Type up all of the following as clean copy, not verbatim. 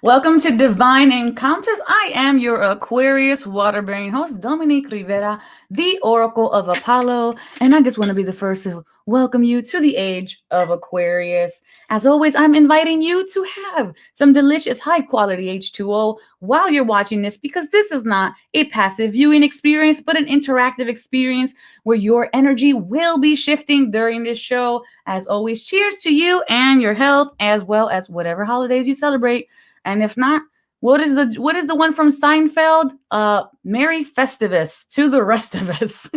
Welcome to Divine Encounters. I am your Aquarius water-bearing host, Dominique Rivera, the Oracle of Apollo, and I just want to be the first to welcome you to the age of Aquarius. As always, I'm inviting you to have some delicious, high-quality H2O while you're watching this because this is not a passive viewing experience, but an interactive experience where your energy will be shifting during this show. As always, cheers to you and your health, as well as whatever holidays you celebrate. And if not, what is the one from Seinfeld? Merry Festivus to the rest of us.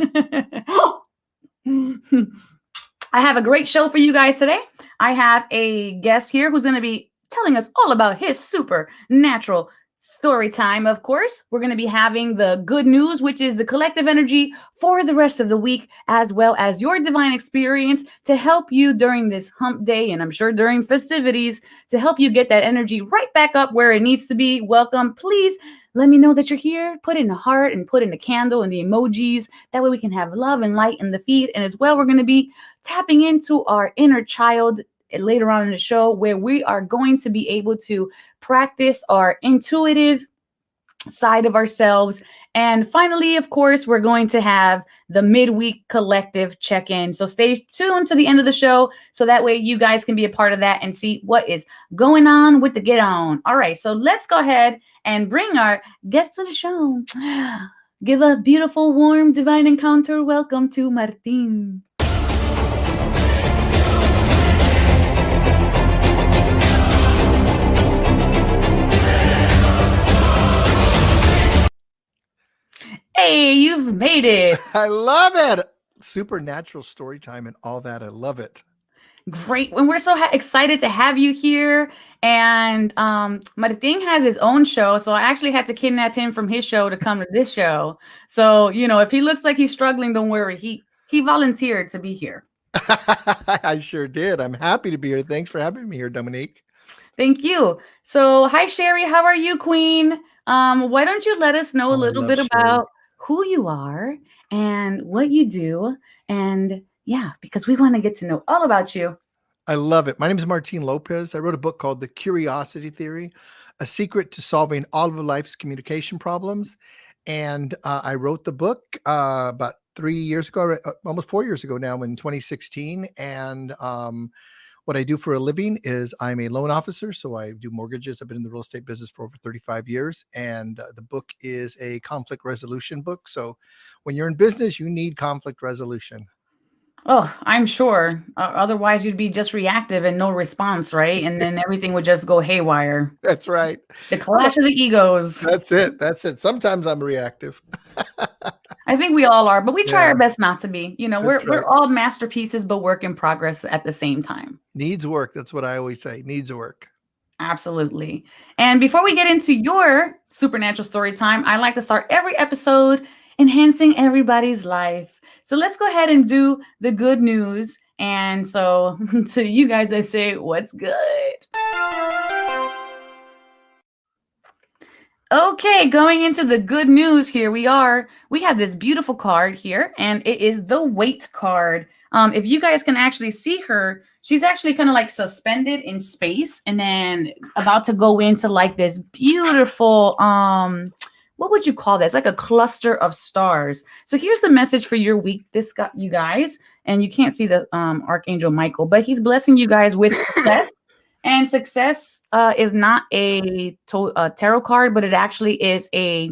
I have a great show for you guys today. I have a guest here who's going to be telling us all about his supernatural story time. Of course, we're going to be having the good news, which is the collective energy for the rest of the week, as well as your divine experience to help you during this hump day, and I'm sure during festivities, to help you get that energy right back up where it needs to be. Welcome. Please let me know that you're here. Put in a heart and put in a candle and the emojis. That way we can have love and light in the feed. And as well, we're going to be tapping into our inner child later on in the show, where we are going to be able to practice our intuitive side of ourselves. And finally, of course, we're going to have the midweek collective check-in. So stay tuned to the end of the show so that way you guys can be a part of that and see what is going on with the get on. All right, so let's go ahead and bring our guest to the show. Give a beautiful, warm, divine encounter welcome to Martin. Hey, you've made it. I love it. Supernatural story time and all that. I love it. Great. And we're so excited to have you here. And Martin has his own show. So I actually had to kidnap him from his show to come to this show. So, if he looks like he's struggling, don't worry. He volunteered to be here. I sure did. I'm happy to be here. Thanks for having me here, Dominique. Thank you. So, hi, Sherry. How are you, Queen? Why don't you let us know a little bit about who you are and what you do? And yeah, because we want to get to know all about you. I love it. My name is Martin Lopez. I wrote a book called The Curiosity Theory, A Secret to Solving All of Life's Communication Problems. And I wrote the book about 3 years ago, almost 4 years ago now, in 2016. And what I do for a living is I'm a loan officer. So I do mortgages. I've been in the real estate business for over 35 years. And the book is a conflict resolution book. So when you're in business, you need conflict resolution. Oh, I'm sure. Otherwise, you'd be just reactive and no response, right? And then everything would just go haywire. That's right. The clash of the egos. That's it. That's it. Sometimes I'm reactive. I think we all are, but we try Yeah. our best not to be. We're all masterpieces, but work in progress at the same time. Needs work. That's what I always say. Needs work. Absolutely. And before we get into your supernatural story time, I like to start every episode enhancing everybody's life. So let's go ahead and do the good news. And so to you guys, I say, what's good? Okay, going into the good news, here we are. We have this beautiful card here, and it is the Wait card. If you guys can actually see her, she's actually kind of like suspended in space and then about to go into like this beautiful, what would you call that? It's like a cluster of stars. So here's the message for your week, you guys. And you can't see the Archangel Michael, but he's blessing you guys with success. And success is not a tarot card, but it actually is a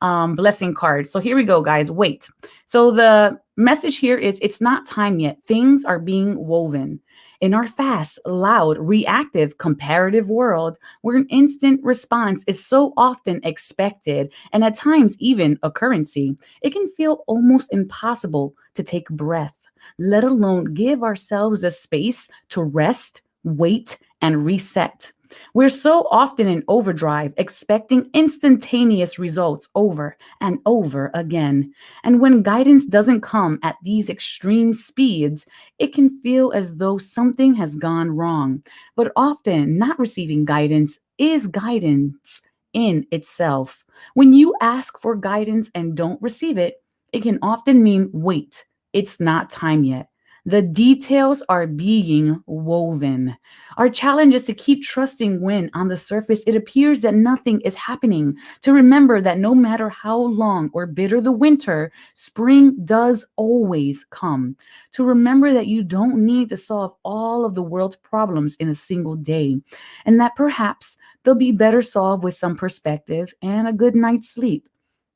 blessing card. So here we go, guys. Wait. So the message here is it's not time yet. Things are being woven. In our fast, loud, reactive, comparative world, where an instant response is so often expected and at times even a currency, it can feel almost impossible to take breath, let alone give ourselves the space to rest, wait, and reset. We're so often in overdrive, expecting instantaneous results over and over again. And when guidance doesn't come at these extreme speeds, it can feel as though something has gone wrong. But often, not receiving guidance is guidance in itself. When you ask for guidance and don't receive it, it can often mean wait, it's not time yet. The details are being woven. Our challenge is to keep trusting when, on the surface, it appears that nothing is happening. To remember that no matter how long or bitter the winter, spring does always come. To remember that you don't need to solve all of the world's problems in a single day, and that perhaps they'll be better solved with some perspective and a good night's sleep.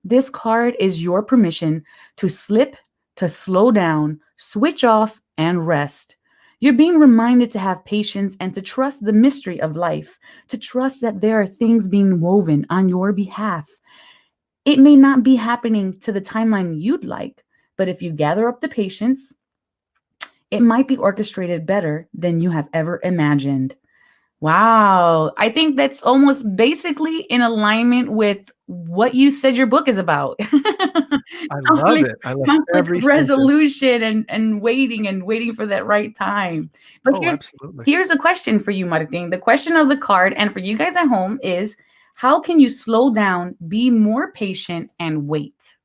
This card is your permission to slip, to slow down, switch off, and rest. You're being reminded to have patience and to trust the mystery of life, to trust that there are things being woven on your behalf. It may not be happening to the timeline you'd like, but if you gather up the patience, it might be orchestrated better than you have ever imagined. Wow. I think that's almost basically in alignment with what you said your book is about. I love conflict, it. I love conflict every sentence. resolution and waiting for that right time. But Oh, here's absolutely. here's a question for you, Martin. The question of the card and for you guys at home is how can you slow down, be more patient, and wait?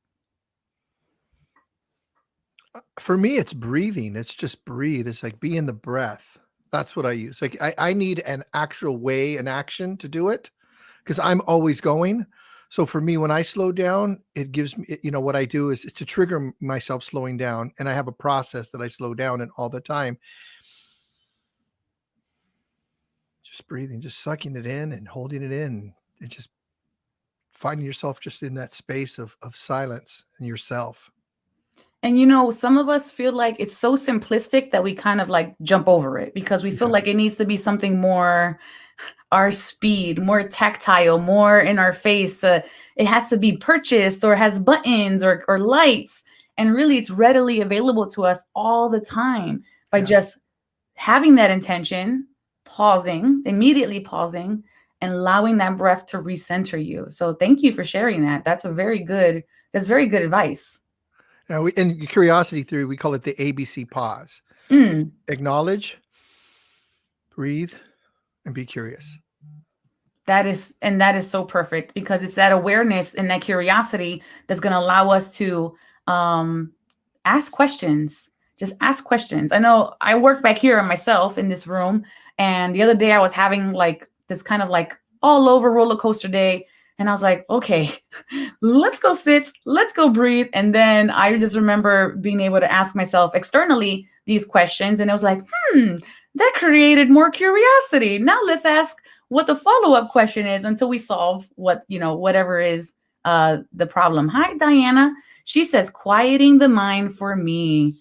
For me, it's breathing. It's just breathe. It's like be in the breath. That's what I use. Like I need an actual way, an action to do it because I'm always going. So for me, when I slow down, it gives me, what I do is to trigger myself slowing down. And I have a process that I slow down in all the time. Just breathing, just sucking it in and holding it in and just finding yourself just in that space of silence and yourself. And some of us feel like it's so simplistic that we kind of like jump over it because we feel Yeah. like it needs to be something more our speed, more tactile, more in our face. It has to be purchased or has buttons or lights. And really, it's readily available to us all the time by Yeah. just having that intention, pausing, immediately pausing, and allowing that breath to recenter you. So thank you for sharing that. That's very good advice. In curiosity theory, we call it the ABC pause. Mm. Acknowledge, breathe, and be curious. That is so perfect because it's that awareness and that curiosity that's going to allow us to ask questions. Just ask questions. I know I work back here myself in this room, and the other day I was having like this kind of like all over roller coaster day, and I was like, okay, let's go sit, let's go breathe, and then I just remember being able to ask myself externally these questions, and it was like, that created more curiosity. Now let's ask what the follow-up question is until we solve whatever is the problem. Hi, Diana. She says, quieting the mind for me.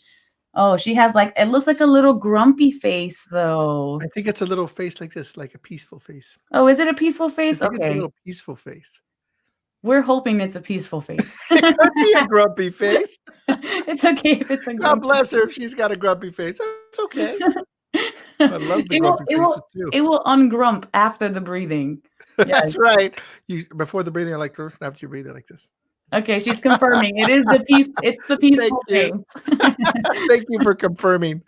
Oh, she has like, it looks like a little grumpy face though. I think it's a little face like this, like a peaceful face. Oh, is it a peaceful I face? think it's a Okay. little peaceful face. We're hoping it's a peaceful face. It could be a grumpy face. It's okay if it's a God grumpy. bless her if she's got a grumpy face. That's okay. I love the It will, grumpy it faces will, too. it will ungrump after the breathing. Yes. That's right. You before the breathing, you're like this. After you breathe, you're like this. Okay, she's confirming. It is the peace. It's the peaceful you. thing. Thank you for confirming.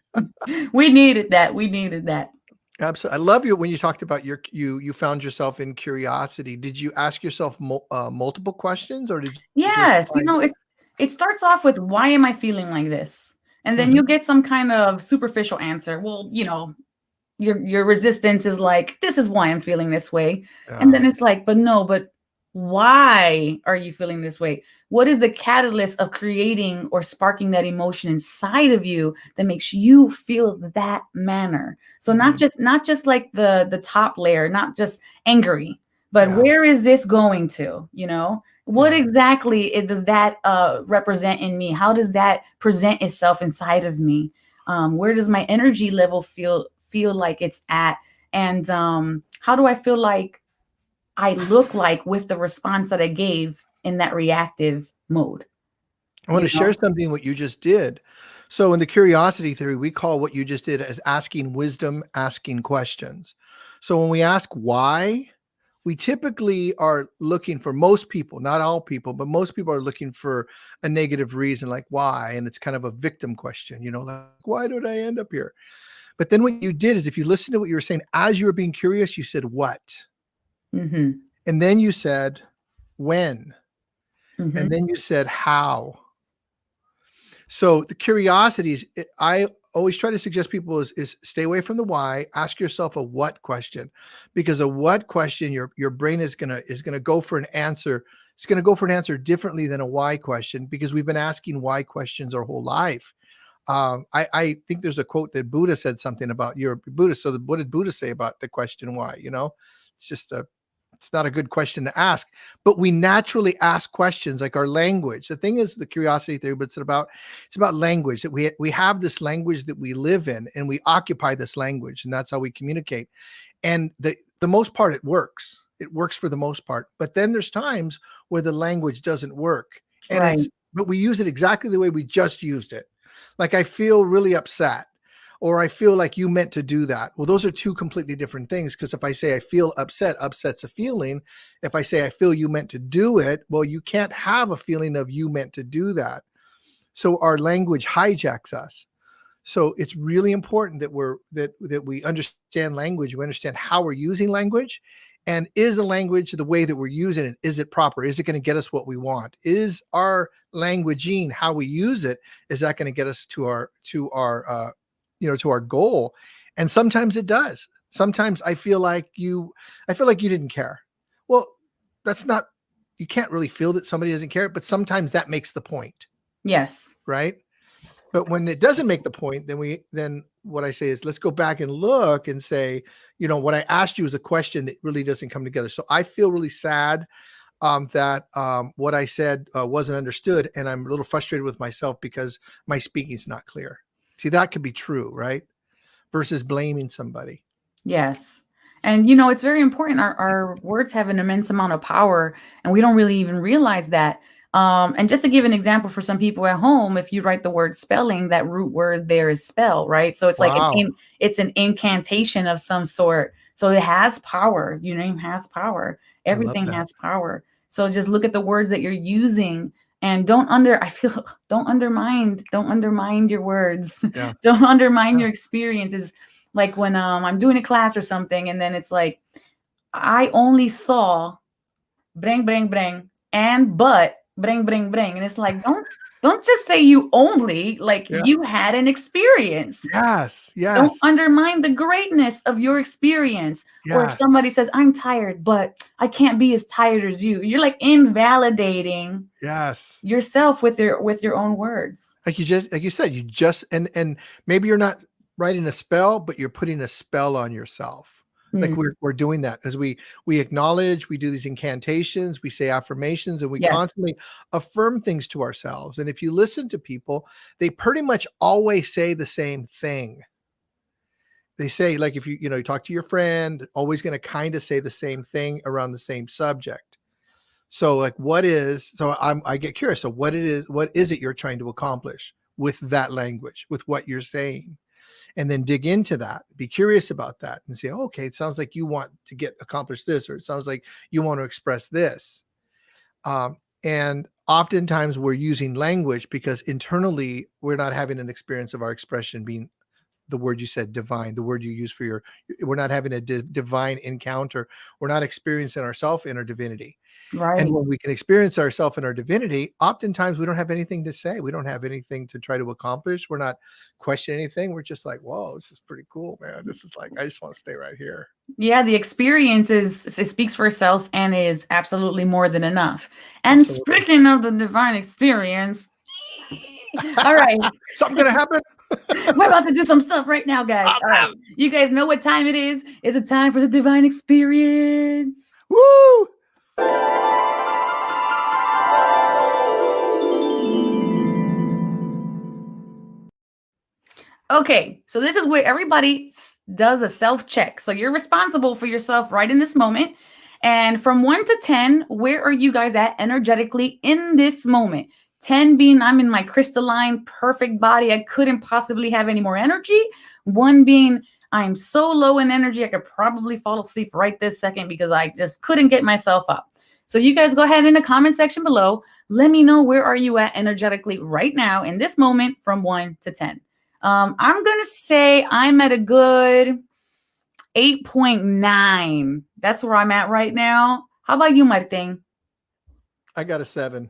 We needed that. We needed that. Absolutely. I love you when you talked about you found yourself in curiosity. Did you ask yourself multiple questions or did you just Yes, find it starts off with why am I feeling like this? And then Mhm. you get some kind of superficial answer. Well, your resistance is like, this is why I'm feeling this way. And then it's like, but why are you feeling this way? What is the catalyst of creating or sparking that emotion inside of you that makes you feel that manner? So not just like the top layer, not just angry, but Yeah. where is this going to? What Yeah. exactly does that represent in me? How does that present itself inside of me? Where does my energy level feel like it's at? And how do I feel like I look like with the response that I gave in that reactive mode? I want You to share know? something what you just did. So in the curiosity theory, we call what you just did as asking wisdom, asking questions. So when we ask why, we typically are looking for most people, not all people, but most people are looking for a negative reason, like why. And it's kind of a victim question, like why did I end up here? But then what you did is if you listen to what you were saying, as you were being curious, you said what? Mhm. And then you said when? And Mhm. then you said how? So the curiosity is, I always try to suggest people is stay away from the why. Ask yourself a what question, because a what question, your brain is gonna go for an answer. It's gonna go for an answer differently than a why question, because we've been asking why questions our whole life. I think there's a quote that Buddha said something about, you're Buddhist. So what did Buddha say about the question why? It's just it's not a good question to ask, but we naturally ask questions, like our language. The thing is the curiosity theory, but it's about language, that we have this language that we live in, and we occupy this language, and that's how we communicate. And the most part, it works. It works for the most part. But then there's times where the language doesn't work. And Right. but we use it exactly the way we just used it. Like, I feel really upset, or I feel like you meant to do that. Well, those are two completely different things, because if I say I feel upset, upset's a feeling. If I say I feel you meant to do it, well, you can't have a feeling of you meant to do that. So our language hijacks us. So it's really important that we understand language. We understand how we're using language, and is the language, the way that we're using it, is it proper? Is it going to get us what we want? Is our languaging, how we use it, is that going to get us to our to our goal? And sometimes it does. Sometimes I feel like you didn't care. Well, that's not, you can't really feel that somebody doesn't care, but sometimes that makes the point, Yes. right? But when it doesn't make the point, then what I say is, let's go back and look and say, what I asked you is a question that really doesn't come together. So I feel really sad that what I said wasn't understood, and I'm a little frustrated with myself because my speaking is not clear. See, that could be true, right? Versus blaming somebody. Yes. And it's very important. Our words have an immense amount of power, and we don't really even realize that. And just to give an example for some people at home, if you write the word spelling, that root word there is spell, right? So it's like Wow. it's an incantation of some sort. So it has power. Your name has power. Everything that. has power. So just look at the words that you're using, and don't undermine your words. Yeah. Don't undermine your experiences. Like when I'm doing a class or something, and then it's like, I only saw bring, and but bring. And it's like, don't just say you only, like, Yeah. you had an experience. Yes. Don't undermine the greatness of your experience. Or if Yes. somebody says, I'm tired, but I can't be as tired as you. You're like invalidating Yes. yourself with your own words. Like you said, and maybe you're not writing a spell, but you're putting a spell on yourself. Like we're doing that as we acknowledge, we do these incantations, we say affirmations, and we Yes. constantly affirm things to ourselves. And if you listen to people, they pretty much always say the same thing. They say, like, if you talk to your friend, always going to kind of say the same thing around the same subject. So like, I get curious. So what is it you're trying to accomplish with that language, with what you're saying? And then dig into that, be curious about that, and say, okay, it sounds like you want to accomplish this, or it sounds like you want to express this. And oftentimes we're using language because internally we're not having an experience of our expression being the word you said, divine, the word you use for we're not having a divine encounter. We're not experiencing ourselves in our divinity. Right. And when we can experience ourselves in our divinity, oftentimes we don't have anything to say. We don't have anything to try to accomplish. We're not questioning anything. We're just like, whoa, this is pretty cool, man. This is like, I just want to stay right here. Yeah, the experience it speaks for itself and is absolutely more than enough. And Absolutely. speaking of the divine experience, all right. Something gonna happen? We're about to do some stuff right now, guys. All right. You guys know what time it is. It's a time for the divine experience. Woo! Okay, so this is where everybody does a self-check. So you're responsible for yourself right in this moment. And from 1 to 10, where are you guys at energetically in this moment? 10 being I'm in my crystalline, perfect body. I couldn't possibly have any more energy. 1 being I'm so low in energy, I could probably fall asleep right this second because I just couldn't get myself up. So you guys go ahead in the comment section below. Let me know where are you at energetically right now in this moment from 1 to 10. I'm going to say I'm at a good 8.9. That's where I'm at right now. How about you, Martin? I got a 7.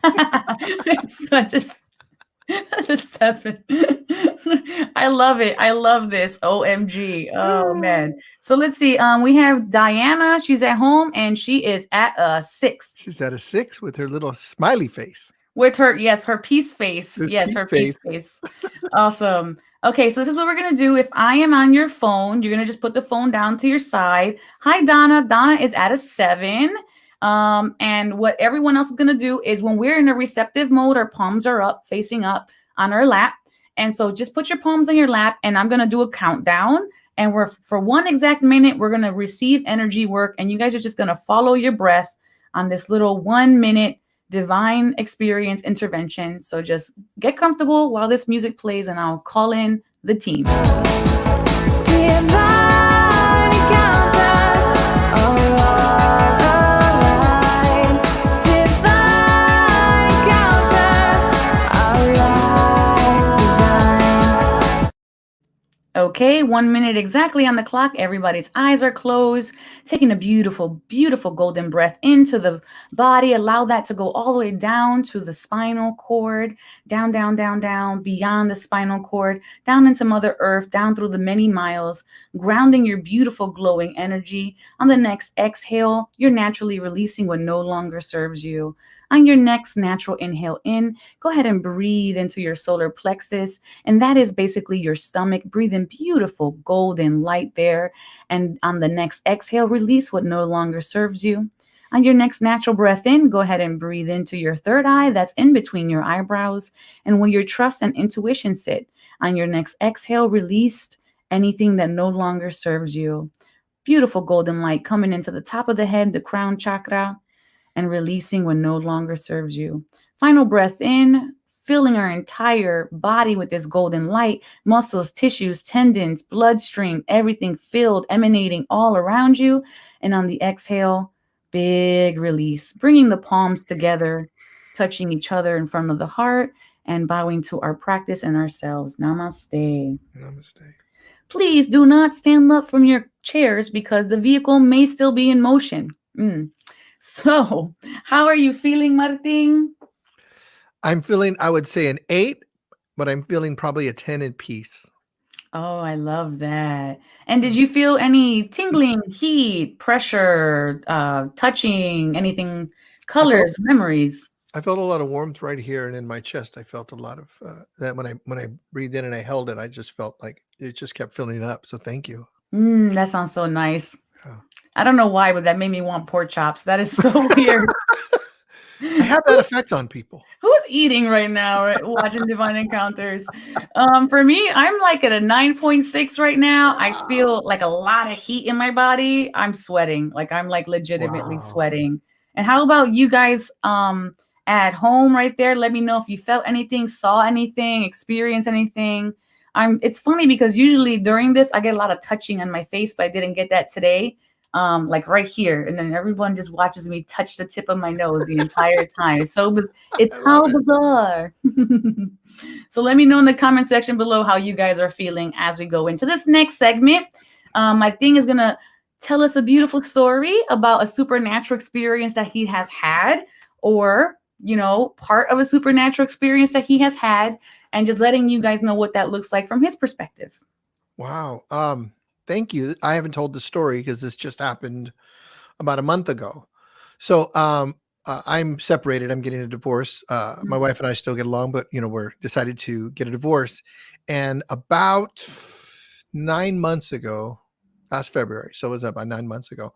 It's such a 7. I love it. I love this. OMG. Oh man. So let's see. We have Diana. She's at home and she is at a 6 She's at a 6 with her little smiley face. with her, yes, her peace face. This Yes, peace her face. peace face. Awesome. Okay, so this is what we're gonna do. If I am on your phone, you're gonna just put the phone down to your side. Hi, Donna. Donna is at a 7. And what everyone else is gonna do is when we're in a receptive mode, our palms are up, facing up on our lap. And so just put your palms on your lap, and I'm gonna do a countdown. And we're for 1 exact minute, we're gonna receive energy work, and you guys are just gonna follow your breath on this little 1 minute divine experience intervention. So just get comfortable while this music plays, and I'll call in the team. Divine encounters are online. Divine encounters, our life's design. Okay, 1 minute exactly on the clock. Everybody's eyes are closed. Taking a beautiful, beautiful golden breath into the body. Allow that to go all the way down to the spinal cord, down, down, down, down, beyond the spinal cord, down into Mother Earth, down through the many miles, grounding your beautiful glowing energy. On the next exhale, you're naturally releasing what no longer serves you. On your next natural inhale in, go ahead and breathe into your solar plexus. And that is basically your stomach. Breathe in beautiful golden light there. And on the next exhale, release what no longer serves you. On your next natural breath in, go ahead and breathe into your third eye that's in between your eyebrows and where your trust and intuition sit. On your next exhale, release anything that no longer serves you. Beautiful golden light coming into the top of the head, the crown chakra, and releasing what no longer serves you. Final breath in, filling our entire body with this golden light, muscles, tissues, tendons, bloodstream, everything filled, emanating all around you. And on the exhale, big release, bringing the palms together, touching each other in front of the heart, and bowing to our practice and ourselves. Namaste. Namaste. Please do not stand up from your chairs because the vehicle may still be in motion. So, how are you feeling, Martin? I'm feeling, I would say, an 8, but I'm feeling probably a 10 in peace. Oh, I love that. And did you feel any tingling, heat, pressure, touching, anything, colors, memories? I felt a lot of warmth right here and in my chest. I felt a lot of that when I breathed in and I held it. I just felt like it just kept filling up. So thank you. That sounds so nice. Yeah. I don't know why, but that made me want pork chops. That is so weird. I have that effect on people. Who's eating right now, right? Watching Divine Encounters? For me, I'm like at a 9.6 right now. I feel like a lot of heat in my body. I'm sweating. Like I'm like legitimately Wow. sweating. And how about you guys at home right there? Let me know if you felt anything, saw anything, experienced anything. It's funny because usually during this I get a lot of touching on my face, but I didn't get that today. Like right here, and then everyone just watches me touch the tip of my nose the entire time. It's how bizarre. So let me know in the comment section below how you guys are feeling as we go into this next segment. My thing is gonna tell us a beautiful story about a supernatural experience that he has had, or part of a supernatural experience that he has had, and just letting you guys know what that looks like from his perspective. Wow. Thank you. I haven't told the story because this just happened about a month ago. So I'm separated. I'm getting a divorce. My wife and I still get along, but we're decided to get a divorce. And about 9 months ago, last February, so it was about 9 months ago,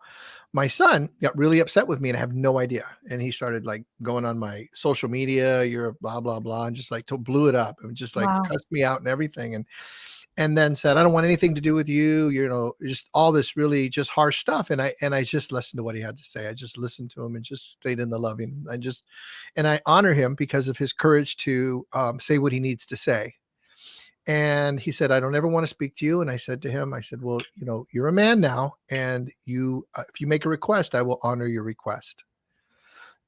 my son got really upset with me and I have no idea. And he started like going on my social media, you're a blah, blah, blah, and just like blew it up and just like Wow. cussed me out and everything. And then said, I don't want anything to do with you, just all this really just harsh stuff. And I just listened to what he had to say. I just listened to him and just stayed in the loving. And I honor him because of his courage to say what he needs to say. And he said, I don't ever want to speak to you. And I said to him, well, you're a man now. And if you make a request, I will honor your request.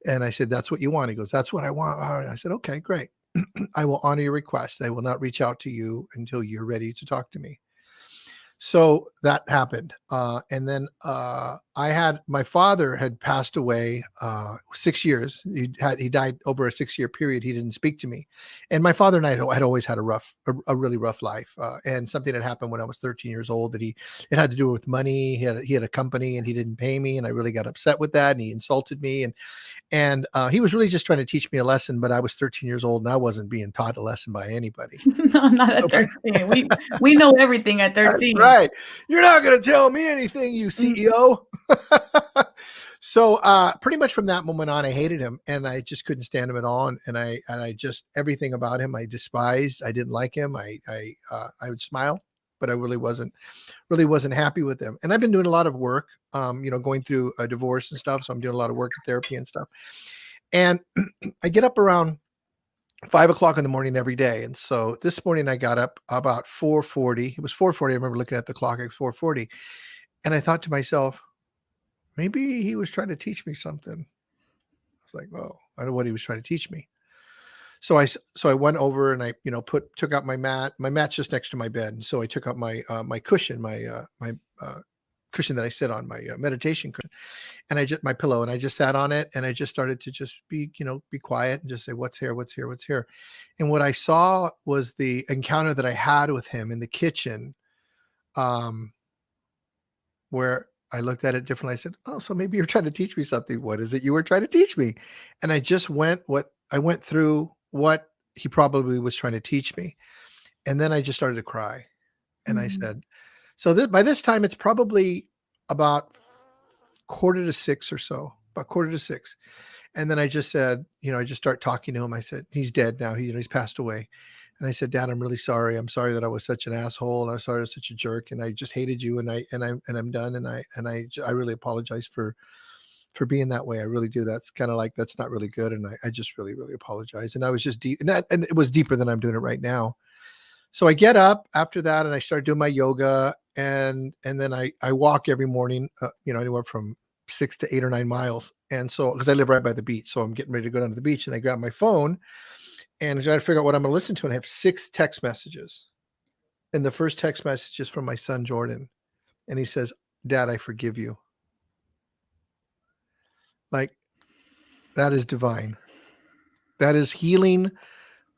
And I said, that's what you want. He goes, that's what I want. All right. I said, okay, great. I will honor your request. I will not reach out to you until you're ready to talk to me. So that happened. And then I had my father had passed away 6 years. He died over a 6-year period. He didn't speak to me, and my father and I had always had a really rough life. And something had happened when I was 13 years old that it had to do with money. He had a company and he didn't pay me, and I really got upset with that. And he insulted me, and he was really just trying to teach me a lesson. But I was 13 years old and I wasn't being taught a lesson by anybody. No, not So at 13. We know everything at that's 13. right. You're not going to tell me anything, you CEO. So pretty much from that moment on, I hated him and I just couldn't stand him at all. And I just, everything about him, I despised. I didn't like him. I would smile, but I really wasn't happy with him. And I've been doing a lot of work, going through a divorce and stuff. So I'm doing a lot of work in therapy and stuff. And I get up around 5 o'clock in the morning every day. And so this morning I got up about 4:40. It was 4:40. I remember looking at the clock at 4:40. And I thought to myself, maybe he was trying to teach me something. I was like, well, I don't know what he was trying to teach me. So I went over and I, took out my mat. My mat's just next to my bed. And so I took out my cushion, my cushion that I sit on, my meditation cushion, and my pillow, and I just sat on it and I just started to just be quiet and just say, what's here, what's here, what's here. And what I saw was the encounter that I had with him in the kitchen, where I looked at it differently. I said, oh, so maybe you're trying to teach me something. What is it you were trying to teach me? And I just went through what he probably was trying to teach me. And then I just started to cry. And I said, so by this time, it's probably about 5:45 or so, about 5:45. And then I just said, I just start talking to him. I said, he's dead now. He's passed away. And I said, Dad, I'm really sorry. I'm sorry that I was such an asshole. And I'm sorry I was such a jerk. And I just hated you. And I'm done. And I really apologize for being that way. I really do. That's kind of like, that's not really good. And I just really, really apologize. And I was just deep, and it was deeper than I'm doing it right now. So I get up after that and I start doing my yoga. And then I walk every morning, anywhere from 6 to 8 or 9 miles. And so, because I live right by the beach, so I'm getting ready to go down to the beach, and I grab my phone and I try to figure out what I'm going to listen to. And I have 6 text messages. And the first text message is from my son, Jordan. And he says, Dad, I forgive you. Like, that is divine. That is healing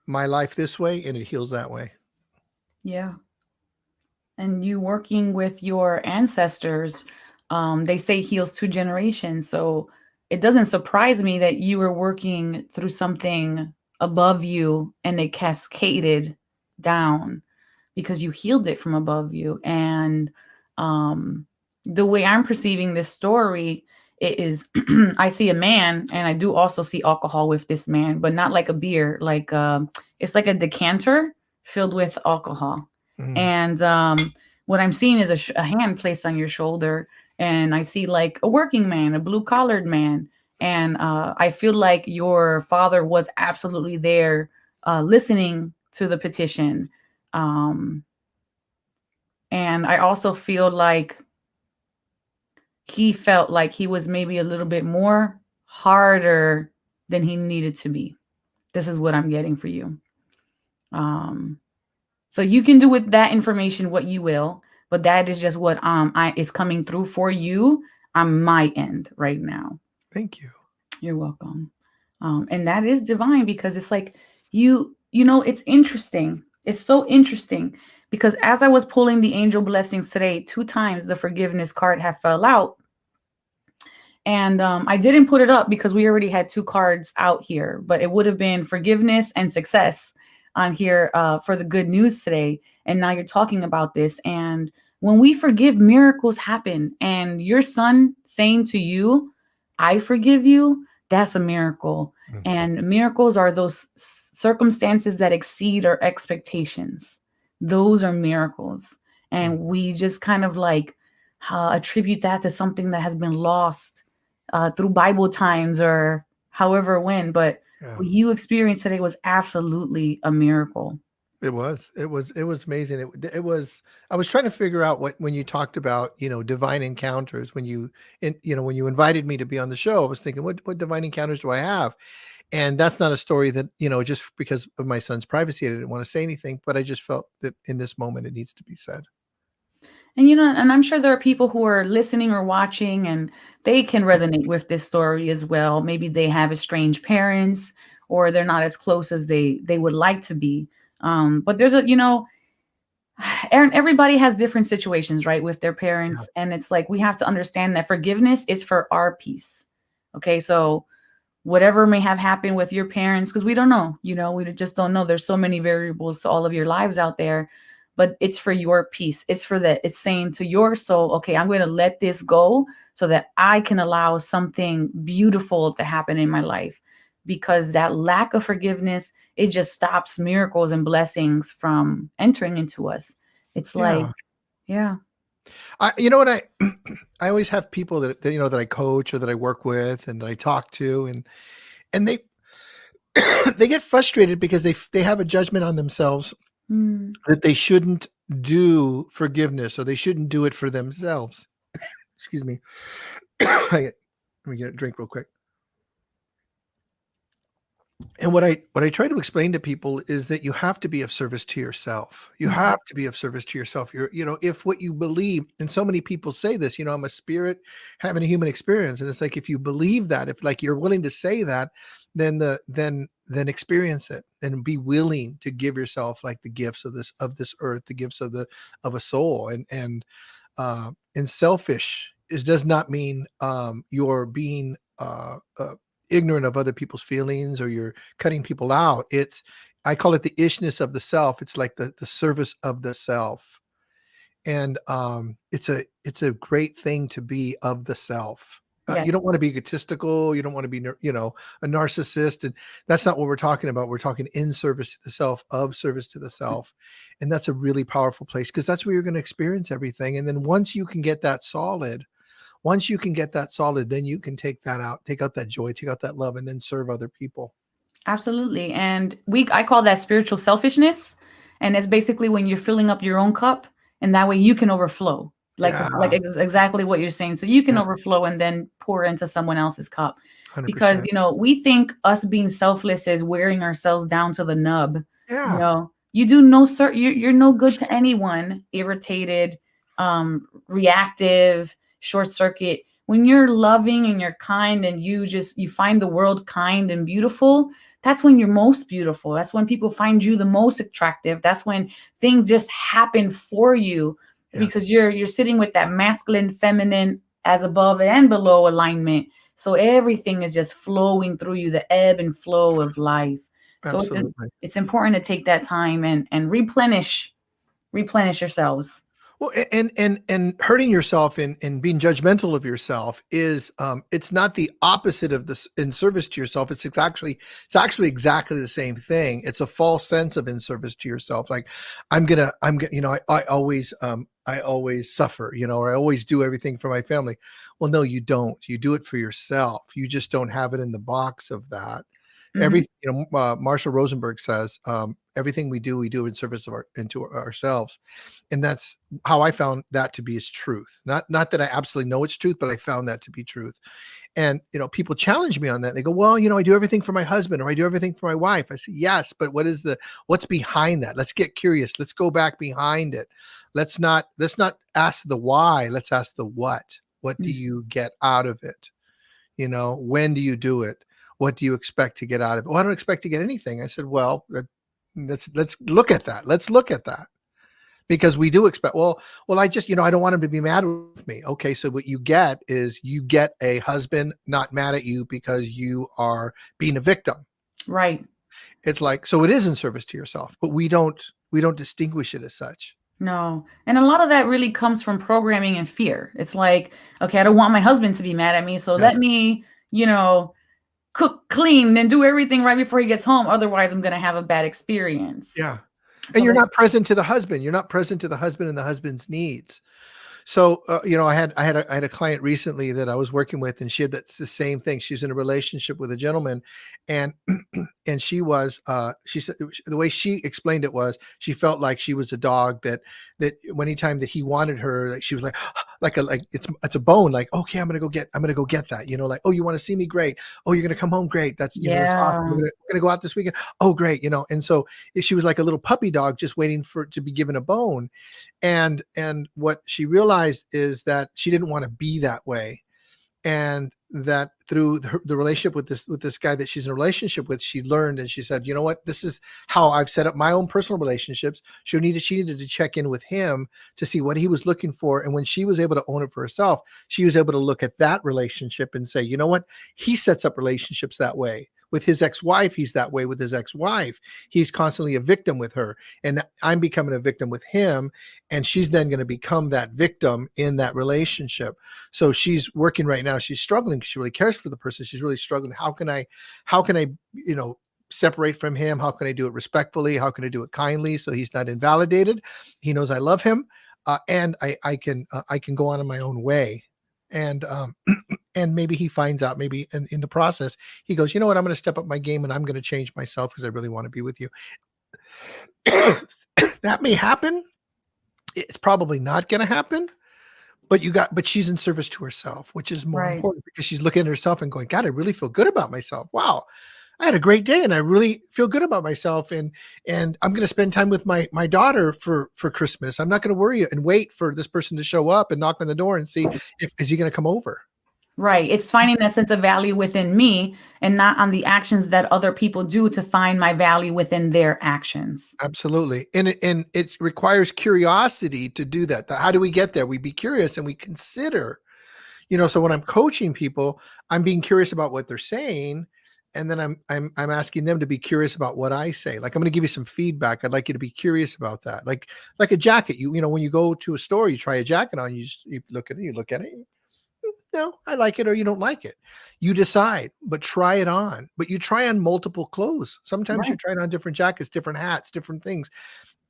my life this way, and it heals that way. Yeah. And you working with your ancestors, they say heals 2 generations. So it doesn't surprise me that you were working through something above you and it cascaded down because you healed it from above you. And the way I'm perceiving this story, it is I see a man, and I do also see alcohol with this man, but not like a beer, like it's like a decanter filled with alcohol. And what I'm seeing is a hand placed on your shoulder, and I see like a working man, a blue collared man. And I feel like your father was absolutely there listening to the petition. And I also feel like he felt like he was maybe a little bit more harder than he needed to be. This is what I'm getting for you. So you can do with that information what you will, but that is just what is coming through for you on my end right now. Thank you. You're welcome. And that is divine, because it's like it's interesting. It's so interesting because as I was pulling the angel blessings today, 2 times the forgiveness card have fell out. And I didn't put it up because we already had 2 cards out here, but it would have been forgiveness and success on here for the good news today. And now you're talking about this. And when we forgive, miracles happen. And your son saying to you, I forgive you, that's a miracle. And miracles are those circumstances that exceed our expectations. Those are miracles. And we just kind of like attribute that to something that has been lost through Bible times or however when. But what you experienced today was absolutely a miracle. It was amazing. It was, I was trying to figure out when you talked about, divine encounters, when you invited me to be on the show, I was thinking, what divine encounters do I have? And that's not a story that, just because of my son's privacy, I didn't want to say anything, but I just felt that in this moment, it needs to be said. And and I'm sure there are people who are listening or watching and they can resonate with this story as well. Maybe they have estranged parents or they're not as close as they would like to be. But there's Aaron, everybody has different situations, right, with their Yeah. parents. And it's like we have to understand that forgiveness is for our peace. Okay. So whatever may have happened with your parents, because we don't know, we just don't know. There's so many variables to all of your lives out there, but it's for your peace. It's for that. It's saying to your soul, okay, I'm going to let this go so that I can allow something beautiful to happen in my life. Because that lack of forgiveness, it just stops miracles and blessings from entering into us. It's like, Yeah. yeah. You know what I always have people that that I coach or that I work with and that I talk to, and they they get frustrated because they have a judgment on themselves Mm, that they shouldn't do forgiveness or they shouldn't do it for themselves. Excuse me. Let me get a drink real quick. And what I try to explain to people is that you have to be of service to yourself. You mhm. have to be of service to yourself. If what you believe, and so many people say this, I'm a spirit having a human experience. And it's like if you believe that, if like you're willing to say that, then experience it and be willing to give yourself like the gifts of this earth, the gifts of a soul. And selfish does not mean you're being ignorant of other people's feelings or you're cutting people out. I call it the ishness of the self. It's like the service of the self. And it's a great thing to be of the self. You don't Yes, want to be egotistical. You don't want to be, a narcissist. And that's not what we're talking about. We're talking in service to the self, of service to the self. And that's a really powerful place because that's where you're going to experience everything. And then once you can get that solid, then you can take out that joy, take out that love, and then serve other people. absolutely. And I call that spiritual selfishness. And it's basically when you're filling up your own cup and that way you can overflow. Yeah, Exactly what you're saying. So you can yeah, overflow and then pour into someone else's cup. Because, 100%. we think us being selfless is wearing ourselves down to the nub. Yeah, You do no sir, you're no good to anyone, irritated, reactive, short circuit. When you're loving and you're kind and you find the world kind and beautiful, that's when you're most beautiful. That's when people find you the most attractive. That's when things just happen for you because yes, you're sitting with that masculine, feminine as above and below alignment. So everything is just flowing through you, the ebb and flow of life. So absolutely. it's important to take that time and replenish yourselves. Well, and hurting yourself and being judgmental of yourself is it's not the opposite of this in service to yourself. It's actually exactly the same thing. It's a false sense of in service to yourself. Like I'm gonna I always suffer, or I always do everything for my family. Well, no, you don't. You do it for yourself. You just don't have it in the box of that. Mhm. Marshall Rosenberg says, everything we do in service of into ourselves. And that's how I found that to be his truth. Not that I absolutely know it's truth, but I found that to be truth. And, people challenge me on that. They go, well, I do everything for my husband or I do everything for my wife. I say, yes, but what's behind that? Let's get curious. Let's go back behind it. Let's not ask the why. Let's ask the what. What do Mm. you get out of it? When do you do it? What do you expect to get out of it? Well, I don't expect to get anything. I said, well, let's look at that. Let's look at that because we do expect. Well, I just, I don't want him to be mad with me. Okay, so what you get is you get a husband not mad at you because you are being a victim. Right. It's like, so it is in service to yourself, but we don't distinguish it as such. No. And a lot of that really comes from programming and fear. It's like, okay, I don't want my husband to be mad at me, so let Yes. me, cook, clean, and do everything right before he gets home. Otherwise, I'm gonna have a bad experience. Yeah. And So you're that not present to the husband. You're not present to the husband and the husband's needs. So, I had a client recently that I was working with, and she had that's the same thing. She's in a relationship with a gentleman, and and she said the way she explained it was she felt like she was a dog that anytime that he wanted her, like she was like like it's a bone, like, okay, I'm gonna go get that, like, oh, you want to see me, great, oh, you're gonna come home, great, that's that's awesome, Yeah. we're gonna go out this weekend, oh, great, and so she was like a little puppy dog just waiting for to be given a bone. And what she realized is that she didn't want to be that way, and that through the relationship with this guy that she's in a relationship with, she learned, and she said, you know what, this is how I've set up my own personal relationships. She needed to check in with him to see what he was looking for, and when she was able to own it for herself, she was able to look at that relationship and say, you know what, he sets up relationships that way. With his ex-wife, he's that way with his ex-wife. He's constantly a victim with her, and I'm becoming a victim with him, and she's then going to become that victim in that relationship. So she's working right now. She's struggling. She really cares for the person. She's really struggling. How can I, separate from him? How can I do it respectfully? How can I do it kindly so he's not invalidated? He knows I love him, and I can go on in my own way. And and maybe he finds out, maybe in the process, he goes, you know what, I'm going to step up my game and I'm going to change myself because I really want to be with you. That may happen. It's probably not going to happen, but she's in service to herself, which is more Right. important because she's looking at herself and going, God, I really feel good about myself. Wow. I had a great day and I really feel good about myself. And I'm going to spend time with my daughter for Christmas. I'm not going to worry and wait for this person to show up and knock on the door and see is he going to come over. Right. It's finding that sense of value within me and not on the actions that other people do to find my value within their actions. Absolutely. And it requires curiosity to do that. How do we get there? We be curious and we consider, so when I'm coaching people, I'm being curious about what they're saying. And then I'm asking them to be curious about what I say. Like, I'm going to give you some feedback. I'd like you to be curious about that. Like a jacket, when you go to a store, you try a jacket on, you look at it. No, I like it, or you don't like it. You decide, but try it on. But you try on multiple clothes. Sometimes you Right. try it on different jackets, different hats, different things.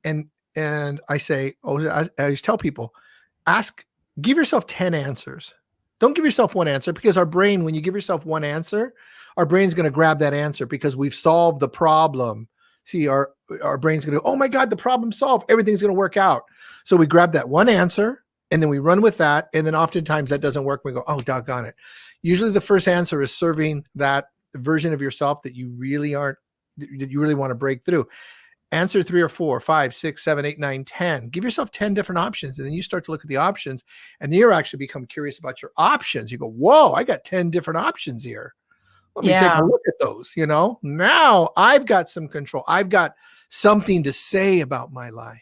And I say, I always tell people, give yourself 10 answers. Don't give yourself one answer, because our brain, when you give yourself one answer, our brain's going to grab that answer because we've solved the problem. See, our brain's going to go, oh my God, the problem solved. Everything's going to work out. So we grab that one answer and then we run with that. And then oftentimes that doesn't work. We go, oh, doggone it. Usually the first answer is serving that version of yourself that you really want to break through. Answer 3 or 4, 5, 6, 7, 8, 9, 10. Give yourself 10 different options. And then you start to look at the options, and then you actually become curious about your options. You go, whoa, I got 10 different options here. Let me take Yeah. a look at those. Now I've got some control. I've got something to say about my life.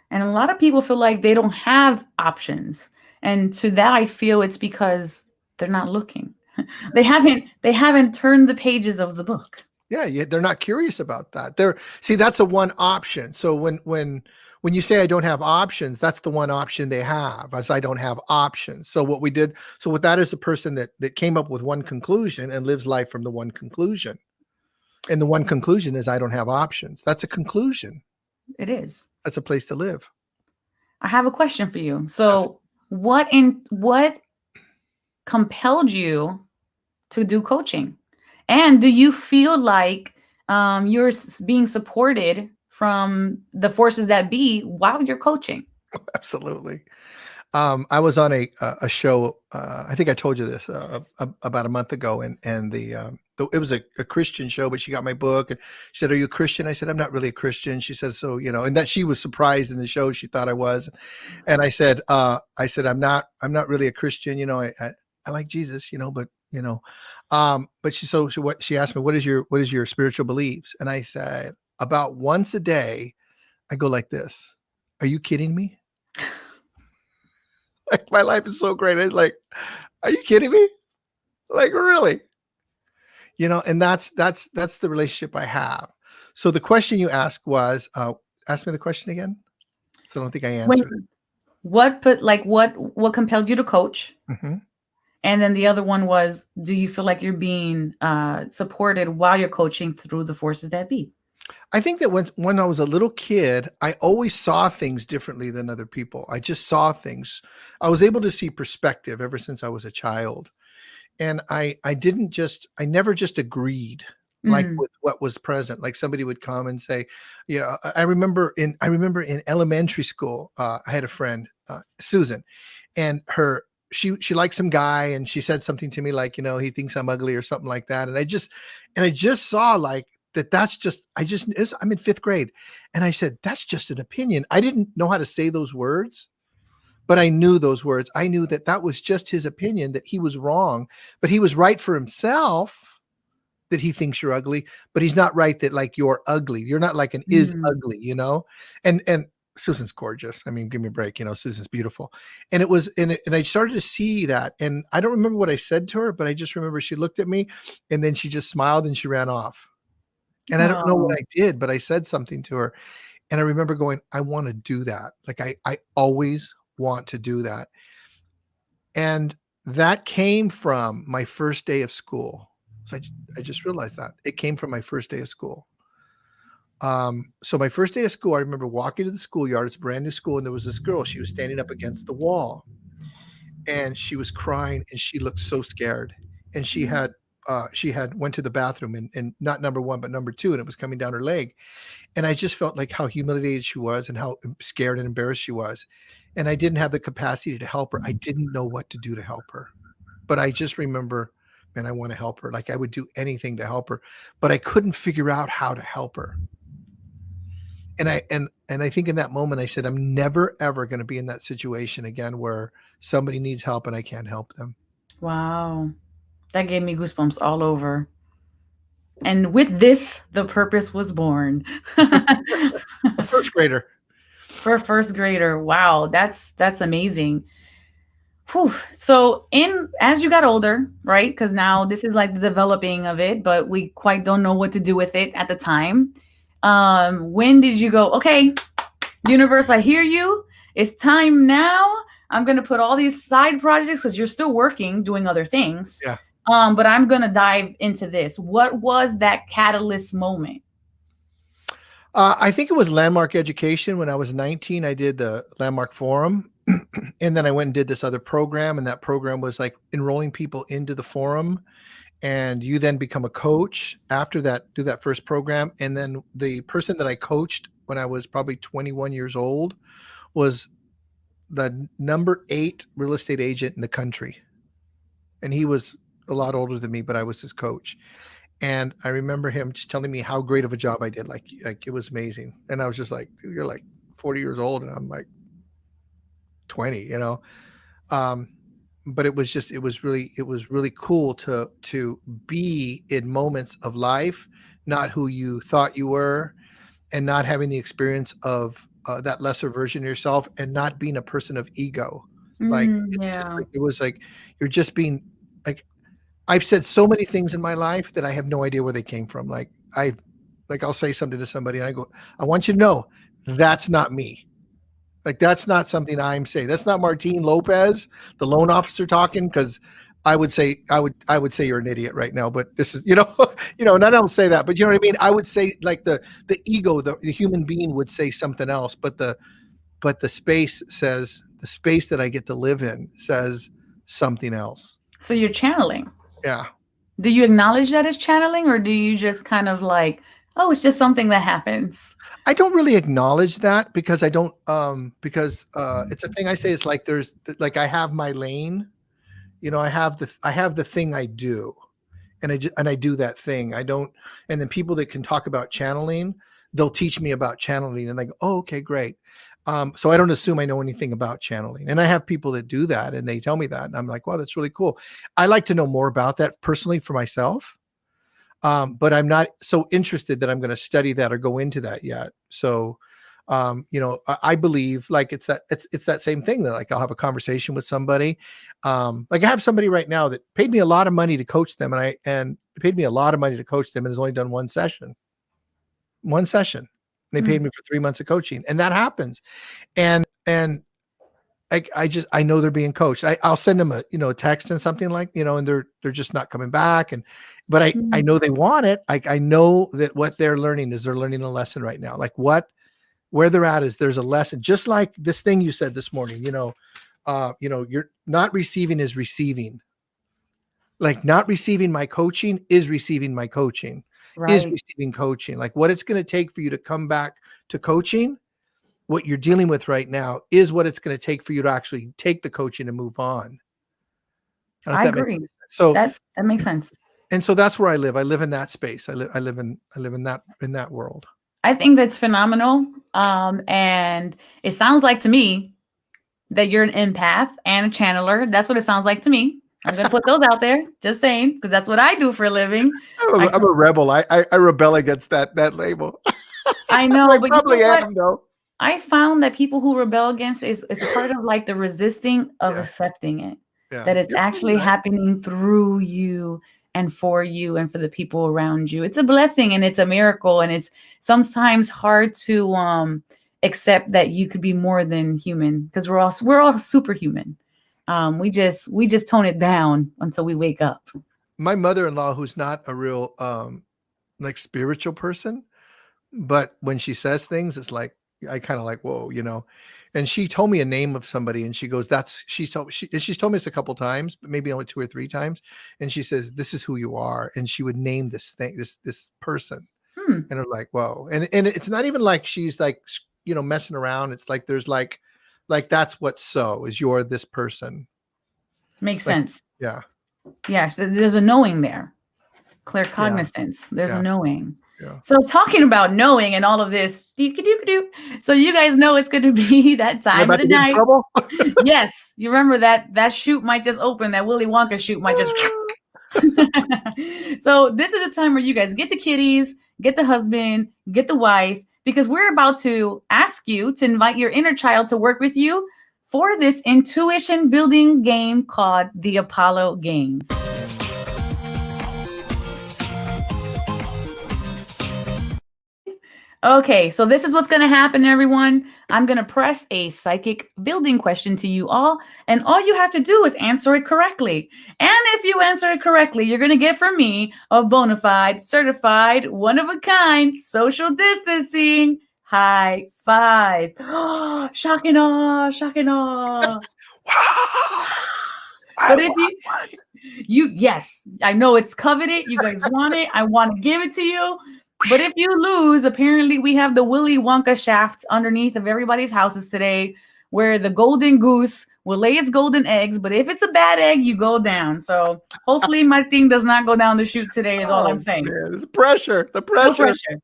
And a lot of people feel like they don't have options. And to that, I feel it's because they're not looking. They haven't turned the pages of the book. Yeah, they're not curious about that. That's the one option. So when you say I don't have options, that's the one option they have, as I don't have options. So what that is the person that came up with one conclusion and lives life from the one conclusion. And the one conclusion is I don't have options. That's a conclusion. It is. That's a place to live. I have a question for you. So, what compelled you to do coaching? And do you feel like you're being supported from the forces that be while you're coaching? Absolutely. I was on a show. I think I told you this about a month ago, and it was a Christian show, but she got my book and she said, "Are you a Christian?" I said, "I'm not really a Christian." She said, "So, and that she was surprised in the show. She thought I was, and I said, "I'm not really a Christian. I like Jesus, but." But she asked me, what is your spiritual beliefs? And I said, about once a day, I go like this. Are you kidding me? Like, my life is so great. I was like, are you kidding me? Like, really? And that's the relationship I have. So the question you asked was, ask me the question again. So I don't think I answered it. What compelled you to coach? Mm-hmm. And then the other one was, do you feel like you're being supported while you're coaching through the forces that be? I think that when I was a little kid, I always saw things differently than other people. I just saw things. I was able to see perspective ever since I was a child. And I never just agreed like Mm. with what was present. Like somebody would come and say, yeah, I remember in elementary school, I had a friend, Susan, and she liked some guy and she said something to me like, he thinks I'm ugly or something like that. And I just saw like that's just I'm in 5th grade. And I said, that's just an opinion. I didn't know how to say those words, but I knew those words. I knew that that was just his opinion, that he was wrong, but he was right for himself that he thinks you're ugly, but he's not right that like you're ugly. You're not like an is Mm. ugly. And Susan's gorgeous. I mean, give me a break. Susan's beautiful. And it was, and I started to see that. And I don't remember what I said to her, but I just remember she looked at me and then she just smiled and she ran off. And I don't know what Oh, I did, but I said something to her. And I remember going, I want to do that. Like I always want to do that. And that came from my first day of school. So I just realized that it came from my first day of school. So my first day of school, I remember walking to the schoolyard. It's a brand new school, and there was this girl. She was standing up against the wall, and she was crying, and she looked so scared. And she had went to the bathroom, and not number one, but number two, and it was coming down her leg. And I just felt like how humiliated she was and how scared and embarrassed she was. And I didn't have the capacity to help her. I didn't know what to do to help her. But I just remember, man, I want to help her. Like I would do anything to help her, but I couldn't figure out how to help her. And I think in that moment I said, I'm never ever going to be in that situation again where somebody needs help and I can't help them. wow. That gave me goosebumps all over. And with this, the purpose was born. A first grader. For a first grader. Wow, that's amazing. Whew. So in as you got older, right? Because now this is like the developing of it, but we quite don't know what to do with it at the time. When did you go, okay, universe, I hear you. It's time now. I'm gonna put all these side projects because you're still working, doing other things. Yeah. But I'm gonna dive into this. What was that catalyst moment? I think it was Landmark Education. When I was 19, I did the Landmark Forum. And then I went and did this other program. And that program was like enrolling people into the forum. And you then become a coach after that, do that first program. And then the person that I coached when I was probably 21 years old was the number 8 real estate agent in the country. And he was a lot older than me, but I was his coach. And I remember him just telling me how great of a job I did. Like it was amazing. And I was just like, dude, you're like 40 years old. And I'm like 20. Um, but it was really cool to be in moments of life, not who you thought you were, and not having the experience of that lesser version of yourself, and not being a person of ego. Like Mm, it's just yeah. like it was like you're just being like I've said so many things in my life that I have no idea where they came from. Like I'll say something to somebody and I go, I want you to know that's not me. Like that's not something I'm saying. That's not Martin Lopez, the loan officer talking, because I would say you're an idiot right now, but this is, and I don't say that, but you know what I mean? I would say like the ego, the human being would say something else, but the space that I get to live in says something else. So you're channeling. Yeah. Do you acknowledge that as channeling, or do you just kind of like, oh, it's just something that happens? I don't really acknowledge that because I don't because it's a thing I say. It's like there's like I have my lane, I have the thing I do, and I do that thing. I don't, and then people that can talk about channeling, they'll teach me about channeling, and they go, oh, okay, great. So I don't assume I know anything about channeling, and I have people that do that, and they tell me that, and I'm like, wow, that's really cool. I like to know more about that personally for myself. But I'm not so interested that I'm going to study that or go into that yet. So, I believe like it's that same thing that like I'll have a conversation with somebody. Like I have somebody right now that paid me a lot of money to coach them, and paid me a lot of money to coach them, and has only done one session. One session. They paid Mm. me for 3 months of coaching, and that happens. And I know they're being coached. I'll send them a text and something like, and they're just not coming back. But I Mhm. know they want it. I know that what they're learning is they're learning a lesson right now. Like where they're at is there's a lesson, just like this thing you said this morning, you're not receiving is receiving. Like not receiving my coaching is receiving my coaching, is Right. receiving coaching. Like what it's going to take for you to come back to coaching, what you're dealing with right now is what it's going to take for you to actually take the coaching and move on. I don't know if I that makes agree. sense. So, That makes sense. and so that's where I live. I live in that space. I live in that world. I think that's phenomenal. And it sounds like to me that you're an empath and a channeler. That's what it sounds like to me. I'm gonna put those out there, just saying, because that's what I do for a living. I'm a rebel. I rebel against that label. I know, I but you probably know what? am though. I found that people who rebel against is part of like the resisting of Yeah. accepting it. Yeah. That it's You're actually right. happening through you and for you and for the people around you. It's a blessing and it's a miracle, and it's sometimes hard to accept that you could be more than human, because we're all superhuman. We just tone it down until we wake up. My mother-in-law, who's not a real like spiritual person, but when she says things, it's like I kind of like, whoa, And she told me a name of somebody, and she goes, she's told me this a couple times, but maybe only 2 or 3 times. And she says, this is who you are. And she would name this thing, this person. Hmm. And I'm like, whoa. And it's not even like she's like, messing around. It's like there's like that's what's so is you're this person. Makes Like, sense. yeah. Yeah, so there's a knowing there. Clear Yeah. cognizance. There's Yeah. a knowing. Yeah. So talking about knowing and all of this, so you guys know it's going to be that Am I time about of the to get in night. trouble? Yes, you remember that chute might just open. That Willy Wonka chute might just. So this is the time where you guys get the kitties, get the husband, get the wife, because we're about to ask you to invite your inner child to work with you for this intuition building game called the Apollo Games. Okay, so this is what's going to happen, everyone. I'm going to press a psychic building question to you all, and all you have to do is answer it correctly. And if you answer it correctly, you're going to get from me a bona fide, certified, one-of-a-kind social distancing high five. Shock and awe, shock and awe. But if yes, I know it's coveted. You guys want it. I want to give it to you. But if you lose, apparently we have the Willy Wonka shaft underneath of everybody's houses today, where the golden goose will lay its golden eggs. But if it's a bad egg, you go down. So hopefully my thing does not go down the chute today is all I'm saying. Man, it's pressure. The No pressure. pressure.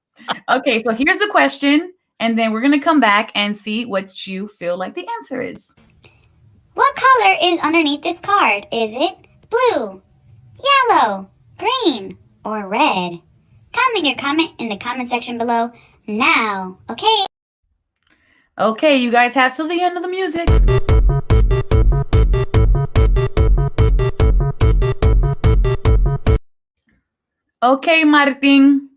Okay, so here's the question, and then we're going to come back and see what you feel like the answer is. What color is underneath this card? Is it blue, yellow, green, or red? Comment your comment in the comment section below now, okay? Okay, you guys have till the end of the music. Okay, Martin.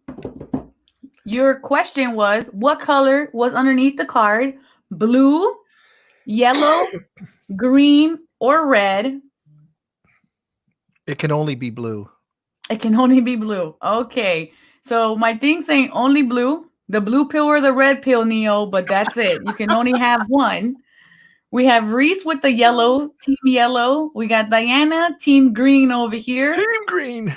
Your question was, what color was underneath the card? Blue, yellow, green, or red? It can only be blue. It can only be blue. Okay. So my thing's saying only blue. The blue pill or the red pill, Neo, but that's it. You can only have one. We have Reese with the yellow, team yellow. We got Diana, team green over here. Team green.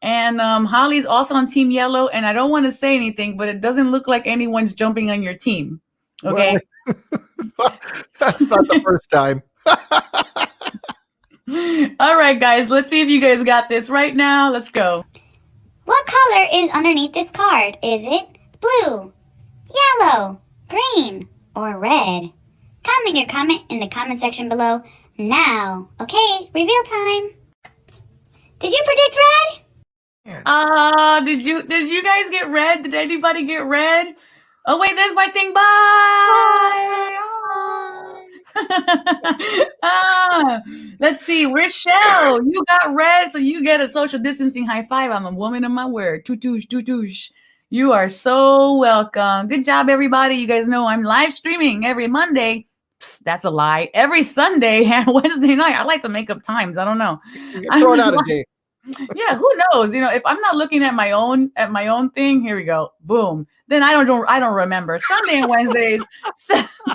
And Holly's also on team yellow. And I don't want to say anything, but it doesn't look like anyone's jumping on your team. Okay. Well, that's not the first time. All right, guys. Let's see if you guys got this right now. Let's go. What color is underneath this card? Is it blue, yellow, green, or red? Comment your comment in the comment section below now, okay? Reveal time. Did you predict red? Did you guys get red? Did anybody get red? Oh wait, there's my thing. Bye. Let's see. Rochelle, you got red, so you get a social distancing high five. I'm a woman of my word. Tootoosh, tootoosh. You are so welcome. Good job, everybody. You guys know I'm live streaming every Monday, That's a lie. Every Sunday and Wednesday night. I like to make up times. I don't know. Throw it out a day. Yeah, who knows? If I'm not looking at my own thing, here we go. Boom. Then I don't remember. Sunday and Wednesdays,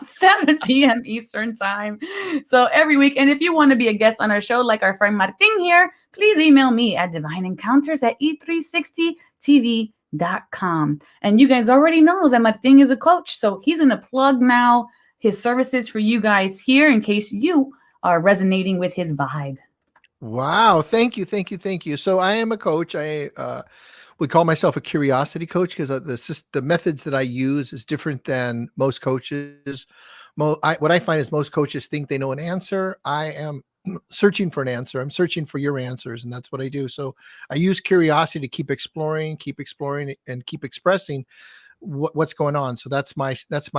7 p.m. Eastern time. So every week. And if you want to be a guest on our show, like our friend Martin here, please email me at divineencounters@e360tv.com. And you guys already know that Martin is a coach. So he's going to plug now his services for you guys here in case you are resonating with his vibe. Wow. Thank you. So I am a coach. I would call myself a curiosity coach because the methods that I use is different than most coaches. What I find is most coaches think they know an answer. I am searching for an answer. I'm searching for your answers, and that's what I do. So I use curiosity to keep exploring, and keep expressing what's going on. So that's my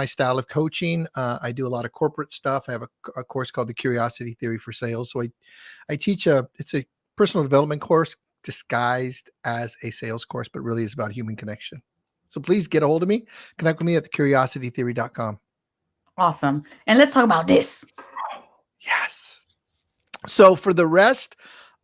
style of coaching. I do a lot of corporate stuff. I have a course called the Curiosity Theory for Sales. So I teach it's a personal development course disguised as a sales course, but really is about human connection. So please get a hold of me. Connect with me at thecuriositytheory.com. Awesome. And let's talk about this. Yes. So for the rest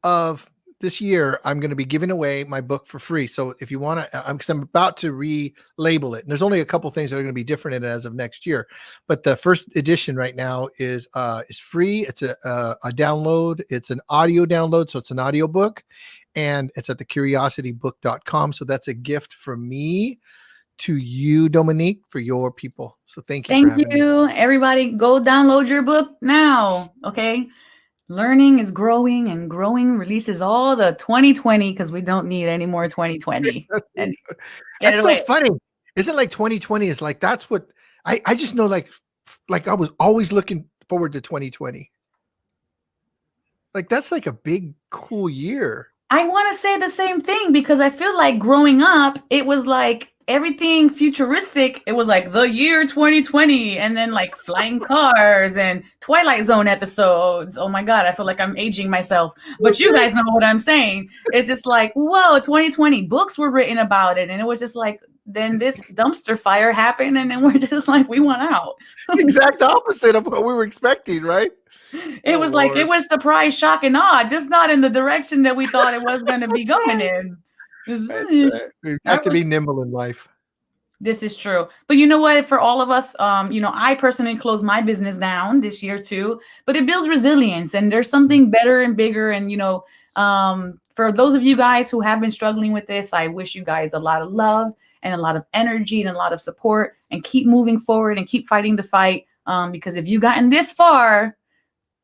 of this year, I'm going to be giving away my book for free. So if you want to, because I'm about to relabel it, and there's only a couple things that are going to be different in it as of next year. But the first edition right now is free. It's a download. It's an audio download, so it's an audio book, and it's at thecuriositybook.com. So that's a gift from me to you, Dominique, for your people. So thank you. Thank you, everybody. Go download your book now. Okay. Learning is growing, and growing releases all the 2020 because we don't need any more 2020. That's so funny. Isn't like 2020 is like, that's what I just know, like I was always looking forward to 2020. Like that's like a big, cool year. I want to say the same thing because I feel like growing up, it was like everything futuristic. It was like the year 2020 and then like flying cars and Twilight Zone episodes. Oh my God, I feel like I'm aging myself. But you guys know what I'm saying. It's just like, whoa, 2020. Books were written about it. And it was just like, then this dumpster fire happened. And then we're just like, we went out. Exact opposite of what we were expecting, right? It was like, it was surprise, shock, and awe, just not in the direction that we thought it was going to be going in. We've got to be nimble in life. This is true. But you know what? For all of us, I personally closed my business down this year too, but it builds resilience and there's something better and bigger. And, for those of you guys who have been struggling with this, I wish you guys a lot of love and a lot of energy and a lot of support, and keep moving forward and keep fighting the fight. Because if you've gotten this far,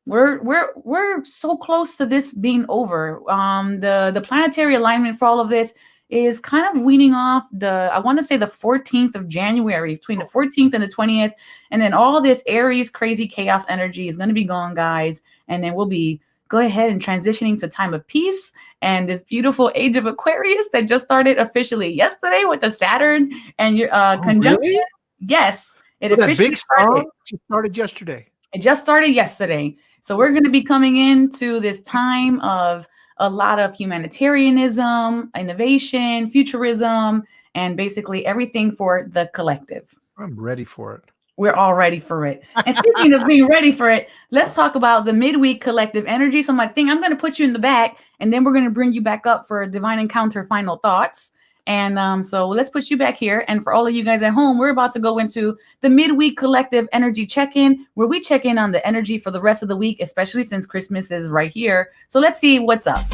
we're so close to this being over. The planetary alignment for all of this is kind of weaning off I want to say the 14th of January, between the 14th and the 20th. And then all this Aries crazy chaos energy is going to be gone, guys. And then we'll be go ahead and transitioning to a time of peace and this beautiful age of Aquarius that just started officially yesterday with the Saturn and your conjunction. Really? Yes. It that officially big started yesterday. It just started yesterday. So we're going to be coming into this time of a lot of humanitarianism, innovation, futurism, and basically everything for the collective. I'm ready for it. We're all ready for it. And speaking of being ready for it, let's talk about the midweek collective energy. So I'm going to put you in the back, and then we're going to bring you back up for Divine Encounter final thoughts. And so let's put you back here. And for all of you guys at home, we're about to go into the midweek collective energy check-in, where we check in on the energy for the rest of the week, especially since Christmas is right here. So let's see what's up.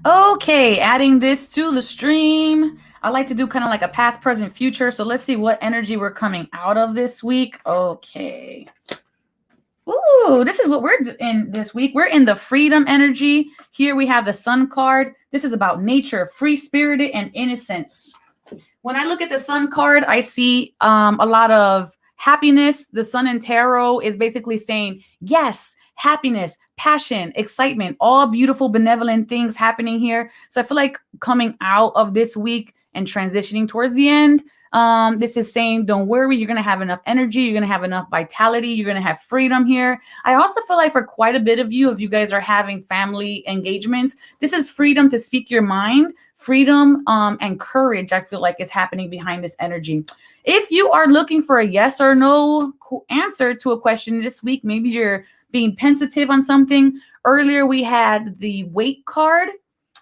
Okay, adding this to the stream. I like to do kind of like a past, present, future. So let's see what energy we're coming out of this week. Okay. Ooh, this is what we're in this week. We're in the freedom energy. Here we have the Sun card. This is about nature, free-spirited, and innocence. When I look at the Sun card, I see a lot of happiness. The Sun in Tarot is basically saying, yes, happiness, passion, excitement, all beautiful, benevolent things happening here. So I feel like coming out of this week and transitioning towards the end, This is saying, don't worry, you're going to have enough energy, you're going to have enough vitality, you're going to have freedom here. I also feel like for quite a bit of you, if you guys are having family engagements, this is freedom to speak your mind, freedom and courage, I feel like is happening behind this energy. If you are looking for a yes or no answer to a question this week, maybe you're being pensive on something. Earlier, we had the weight card,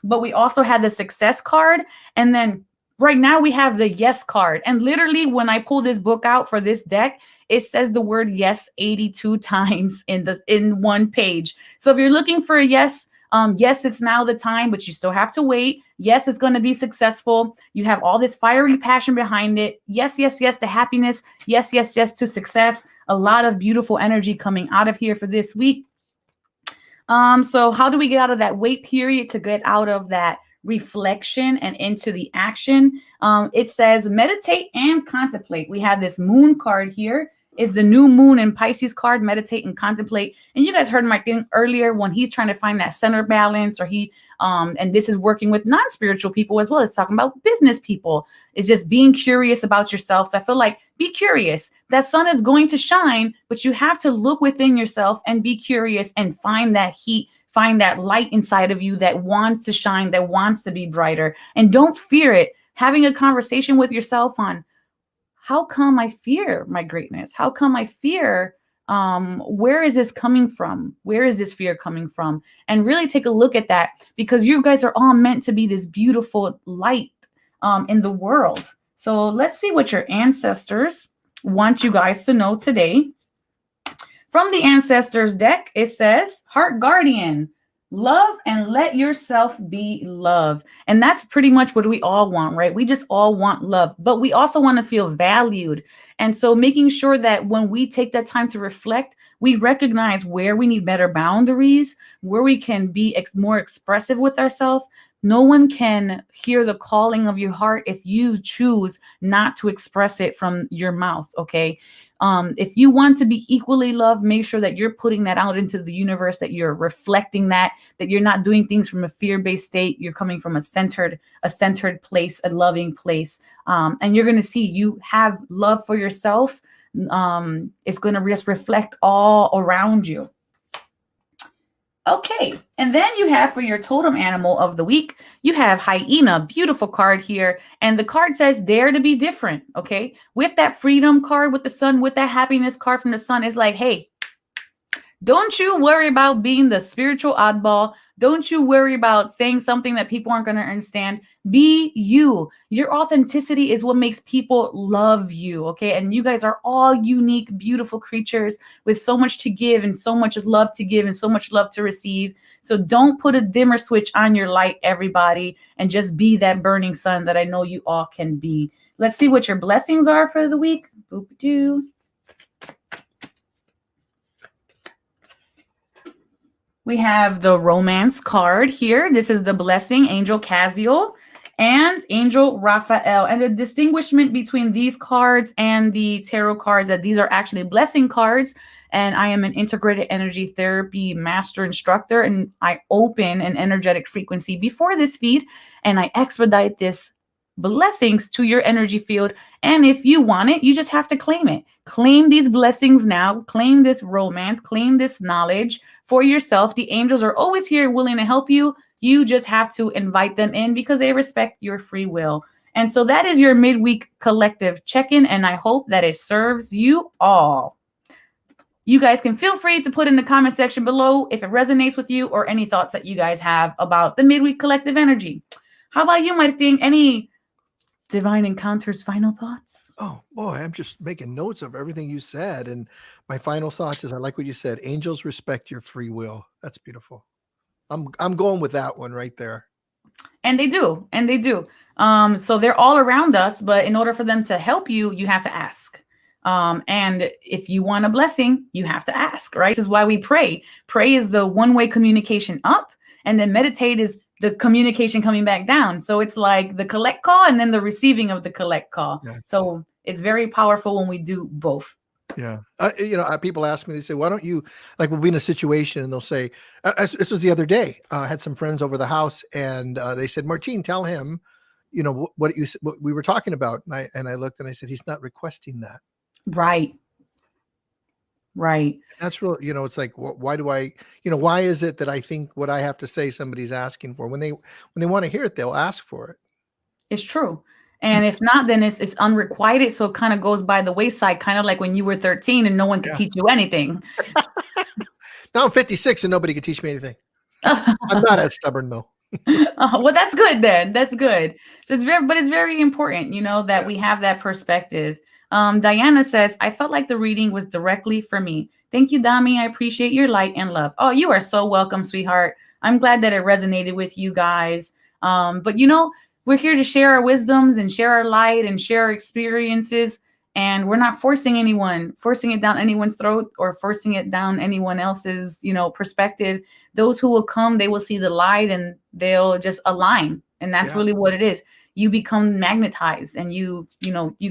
but we also had the success card. And then right now we have the yes card. And literally when I pull this book out for this deck, it says the word yes 82 times in one page. So if you're looking for a yes, yes, it's now the time, but you still have to wait. Yes, it's going to be successful. You have all this fiery passion behind it. Yes, yes, yes to happiness. Yes, yes, yes to success. A lot of beautiful energy coming out of here for this week. So how do we get out of that wait period to get out of that reflection and into the action? It says meditate and contemplate. We have this moon card here. Is the new moon in Pisces card, meditate and contemplate. And you guys heard my thing earlier when he's trying to find that center balance, or and this is working with non-spiritual people as well. It's talking about business people. It's just being curious about yourself. So I feel like be curious. That sun is going to shine, but you have to look within yourself and be curious and find that heat, find that light inside of you that wants to shine, that wants to be brighter. And don't fear it. Having a conversation with yourself on, how come I fear my greatness? How come I fear, where is this coming from? Where is this fear coming from? And really take a look at that, because you guys are all meant to be this beautiful light in the world. So let's see what your ancestors want you guys to know today. From the ancestors deck, it says, Heart Guardian, love and let yourself be love. And that's pretty much what we all want, right? We just all want love, but we also want to feel valued. And so making sure that when we take that time to reflect, we recognize where we need better boundaries, where we can be more expressive with ourselves. No one can hear the calling of your heart if you choose not to express it from your mouth, okay? If you want to be equally loved, make sure that you're putting that out into the universe, that you're reflecting that you're not doing things from a fear-based state. You're coming from a centered place, a loving place. And you're going to see you have love for yourself. It's going to just reflect all around you. Okay, and then you have for your totem animal of the week, you have hyena, beautiful card here. And the card says, dare to be different, okay? With that freedom card, with the sun, with that happiness card from the sun, it's like, hey, don't you worry about being the spiritual oddball. Don't you worry about saying something that people aren't going to understand. Be you. Your authenticity is what makes people love you, okay? And you guys are all unique, beautiful creatures with so much to give and so much love to give and so much love to receive. So don't put a dimmer switch on your light, everybody, and just be that burning sun that I know you all can be. Let's see what your blessings are for the week. Boop-a-doo. We have the romance card here. This is the blessing, Angel Caziel and Angel Raphael. And the distinguishment between these cards and the tarot cards, that these are actually blessing cards. And I am an integrated energy therapy master instructor, and I open an energetic frequency before this feed, and I expedite this blessings to your energy field. And if you want it, you just have to claim it. Claim these blessings now. Claim this romance. Claim this knowledge for yourself. The angels are always here willing to help you. You just have to invite them in because they respect your free will. And so that is your midweek collective check-in, and I hope that it serves you all. You guys can feel free to put in the comment section below if it resonates with you or any thoughts that you guys have about the midweek collective energy. How about you, Martin? Any Divine Encounters final thoughts? Oh boy, I'm just making notes of everything you said. And my final thoughts is I like what you said. Angels respect your free will. That's beautiful. I'm going with that one right there. And they do. And they do. So they're all around us, but in order for them to help you, you have to ask. And if you want a blessing, you have to ask, right? This is why we pray. Pray is the one-way communication up, and then meditate is the communication coming back down. So it's like the collect call and then the receiving of the collect call. Yes. So it's very powerful when we do both. Yeah. People ask me, they say, why don't you, like, we'll be in a situation and they'll say, this was the other day, I had some friends over the house and they said, Martin, tell him, what we were talking about. And I looked and I said, he's not requesting that. Right. Right. That's real. It's like, why do I, why is it that I think what I have to say somebody's asking for? When they want to hear it, they'll ask for it. It's true. And if not, then it's unrequited. So it kind of goes by the wayside, kind of like when you were 13 and no one could teach you anything. Now I'm 56 and nobody can teach me anything. I'm not as stubborn though. Well, that's good then. That's good. So it's very important, that we have that perspective. Diana says, I felt like the reading was directly for me. Thank you, Dami. I appreciate your light and love. Oh, you are so welcome, sweetheart. I'm glad that it resonated with you guys. But we're here to share our wisdoms and share our light and share our experiences. And we're not forcing it down anyone's throat or forcing it down anyone else's, perspective. Those who will come, they will see the light and they'll just align. And that's really what it is. You become magnetized and you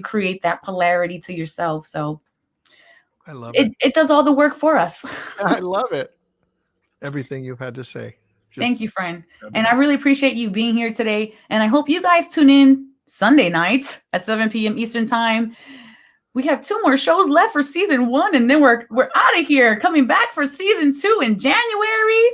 create that polarity to yourself. So I love it. It does all the work for us. I love it. Everything you've had to say. Thank you, friend. And I really appreciate you being here today. And I hope you guys tune in Sunday night at 7 p.m. Eastern time. We have 2 more shows left for season 1, and then we're out of here. Coming back for season 2 in January.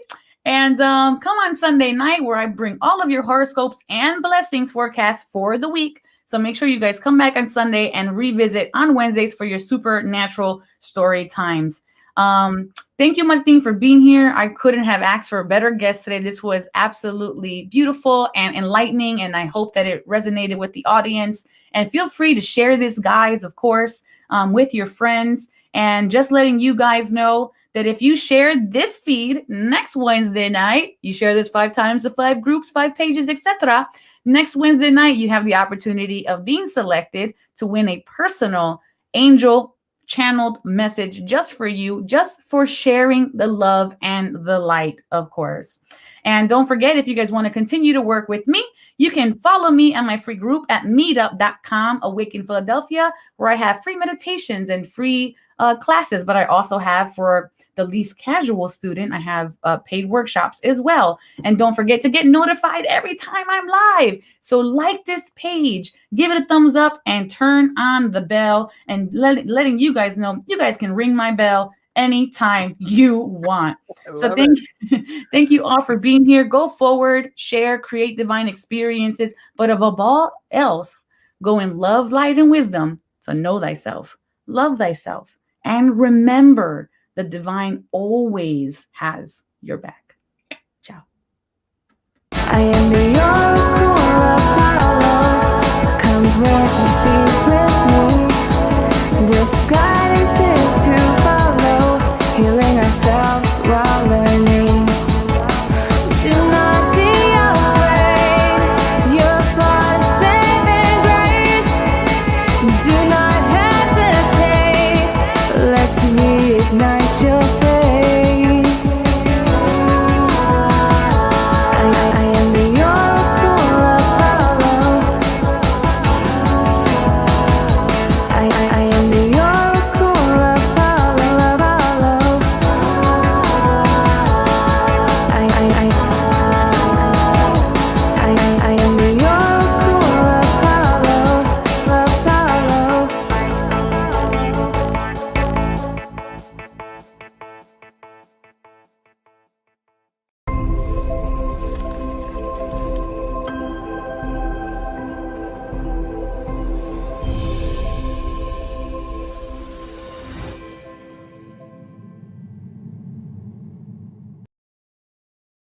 And come on Sunday night where I bring all of your horoscopes and blessings forecasts for the week. So make sure you guys come back on Sunday and revisit on Wednesdays for your supernatural story times. Thank you, Martin, for being here. I couldn't have asked for a better guest today. This was absolutely beautiful and enlightening, and I hope that it resonated with the audience. And feel free to share this, guys, of course, with your friends. And just letting you guys know that if you share this feed next Wednesday night, you share this 5 times to 5 groups, 5 pages, etc. Next Wednesday night, you have the opportunity of being selected to win a personal angel channeled message just for you, just for sharing the love and the light, of course. And don't forget, if you guys want to continue to work with me, you can follow me and my free group at meetup.com, Awaken Philadelphia, where I have free meditations and free classes. But I also have, for the least casual student, I have paid workshops as well. And don't forget to get notified every time I'm live. So like this page, give it a thumbs up, and turn on the bell, and letting you guys know you guys can ring my bell anytime you want. So thank you all for being here. Go forward, share, create divine experiences, but above all else, go in love, light, and wisdom. So know thyself, love thyself, and remember, the divine always has your back. Ciao. I am the oracle of Apollo. Come plant your seeds with me. This guidance is to follow, healing ourselves while learning. Do not be afraid, you're born saving grace. Do not hesitate, let's reignite your